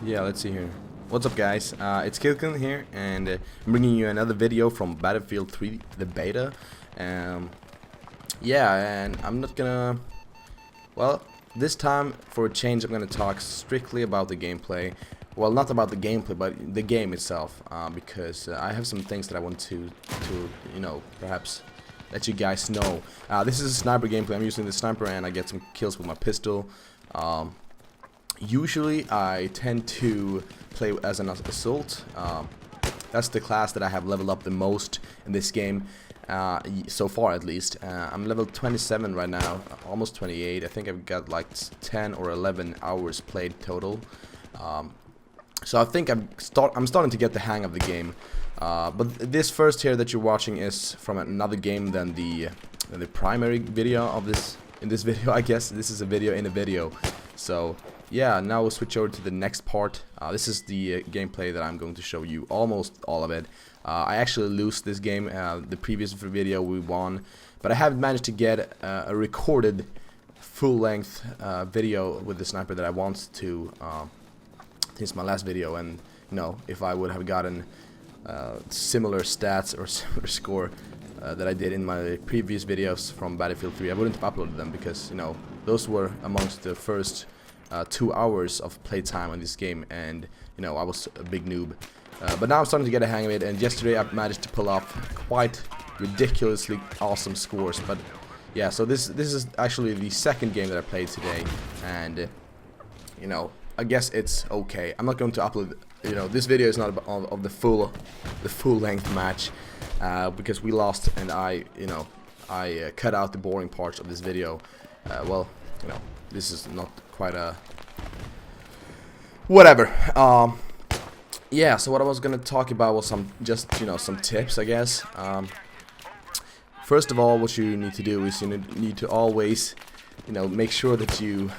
Yeah, let's see here. What's up, guys? It's Kilkin here, and I'm bringing you another video from Battlefield 3, the beta. Yeah, and I'm not gonna... Well, this time, for a change, I'm gonna talk strictly about the gameplay. Well, not about the gameplay, but the game itself, because I have some things that I want to perhaps let you guys know. This is a sniper gameplay. I'm using the sniper, and I get some kills with my pistol. Usually I tend to play as an assault. That's the class that I have leveled up the most in this game, so far at least. I'm level 27 right now, almost 28. I think I've got like 10 or 11 hours played total. So I think I'm starting to get the hang of the game. But this first here that you're watching is from another game than the primary video of this. In this video, I guess this is a video in a video. So yeah, now we'll switch over to the next part. This is the gameplay that I'm going to show you, almost all of it. I actually lost this game. The previous video we won, but I haven't managed to get a recorded full-length video with the sniper that I want to since my last video. And you know, if I would have gotten similar stats or similar score that I did in my previous videos from Battlefield 3, I wouldn't have uploaded them, because you know, those were amongst the first 2 hours of playtime on this game, and you know, I was a big noob. But now I'm starting to get a hang of it, and yesterday I managed to pull off quite ridiculously awesome scores. But yeah, so this is actually the second game that I played today, and you know, I guess it's okay. I'm not going to upload, you know, this video is not of the full length match, because we lost, and I cut out the boring parts of this video. Well, you know, this is not quite a whatever. Yeah, so what I was gonna talk about was some tips, I guess. First of all, what you need to do is you need to always, you know, make sure that you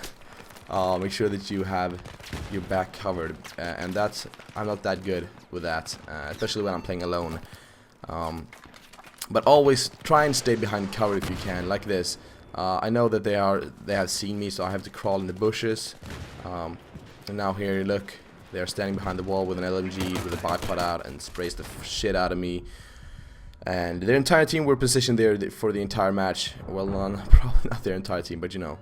have your back covered, and I'm not that good with that, especially when I'm playing alone. But always try and stay behind cover if you can, like this. I know that they have seen me, so I have to crawl in the bushes. And now here, look, they are standing behind the wall with an LMG with a bipod out and sprays the shit out of me. And their entire team were positioned there for the entire match. Well, probably not their entire team, but you know,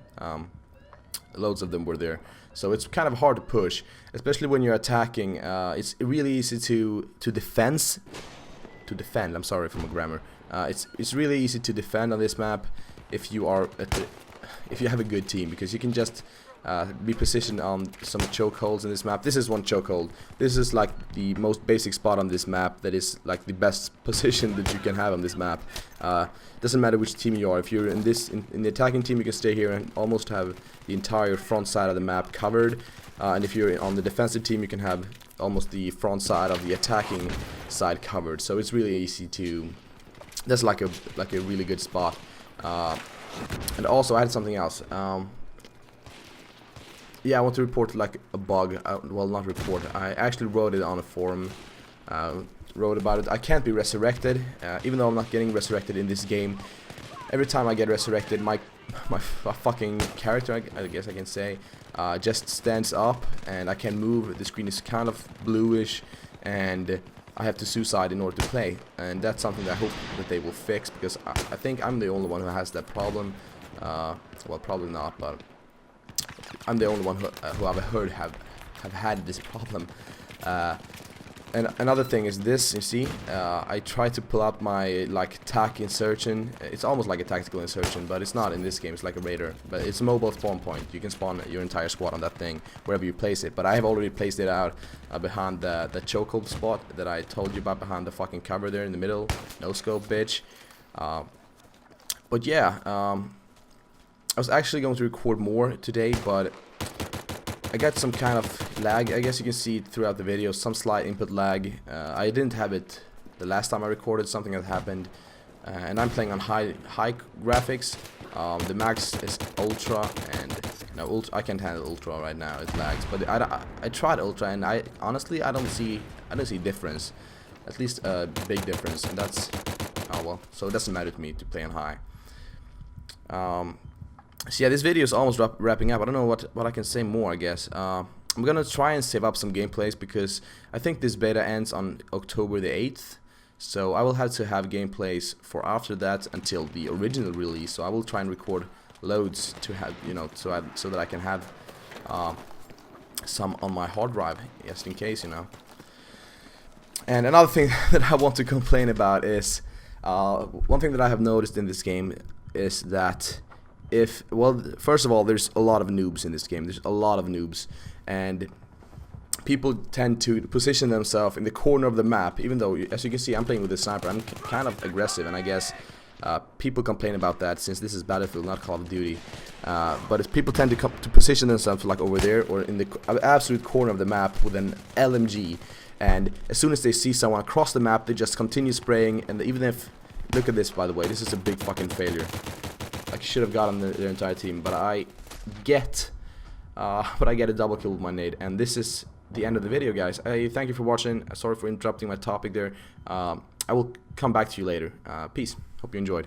loads of them were there. So it's kind of hard to push, especially when you're attacking. It's really easy to defend. I'm sorry for my grammar. It's really easy to defend on this map if you have a good team, because you can just be positioned on some chokeholds in this map. This is one chokehold. This is like the most basic spot on this map. That is like the best position that you can have on this map. Doesn't matter which team you are. If you're in the attacking team, you can stay here and almost have the entire front side of the map covered. And if you're on the defensive team, you can have almost the front side of the attacking side covered. So it's really easy to. That's like a really good spot. And also I had something else. Yeah, I want to report like a bug. Well, not report. I actually wrote it on a forum. Wrote about it. I can't be resurrected, even though I'm not getting resurrected in this game. Every time I get resurrected, my fucking character, I guess I can say, just stands up and I can move. The screen is kind of bluish, and I have to suicide in order to play. And that's something that I hope that they will fix, because I think I'm the only one who has that problem. Well, probably not, but I'm the only one who I've heard have had this problem. And another thing is this, you see, I try to pull out my like TAC insertion. It's almost like a tactical insertion, but it's not in this game. It's like a raider, but it's a mobile spawn point. You can spawn your entire squad on that thing wherever you place it. But I have already placed it out behind the chokehold spot that I told you about, behind the fucking cover there in the middle. No scope, bitch. But yeah, I was actually going to record more today, but I got some kind of lag. I guess you can see it throughout the video, some slight input lag. I didn't have it the last time I recorded. Something that happened, and I'm playing on high graphics. The max is ultra, and no, I can't handle ultra right now. It lags, but I tried ultra, and I honestly don't see difference, at least a big difference, and that's oh well. So it doesn't matter to me to play on high. So yeah, this video is almost wrapping up. I don't know what I can say more, I guess. I'm gonna try and save up some gameplays because I think this beta ends on October the 8th. So I will have to have gameplays for after that until the original release. So I will try and record loads to have, you know, so that I can have some on my hard drive, just in case, you know. And another thing that I want to complain about is one thing that I have noticed in this game is that first of all, there's a lot of noobs in this game. There's a lot of noobs, and people tend to position themselves in the corner of the map, even though, as you can see, I'm playing with a sniper. I'm kind of aggressive, and I guess people complain about that since this is Battlefield, not Call of Duty. But if people tend to position themselves like over there or in the absolute corner of the map with an LMG, and as soon as they see someone across the map, they just continue spraying. And even if, look at this, by the way, this is a big fucking failure. Like, should have gotten their entire team, but I get a double kill with my nade, and this is the end of the video, guys. Thank you for watching. Sorry for interrupting my topic there. I will come back to you later. Peace. Hope you enjoyed.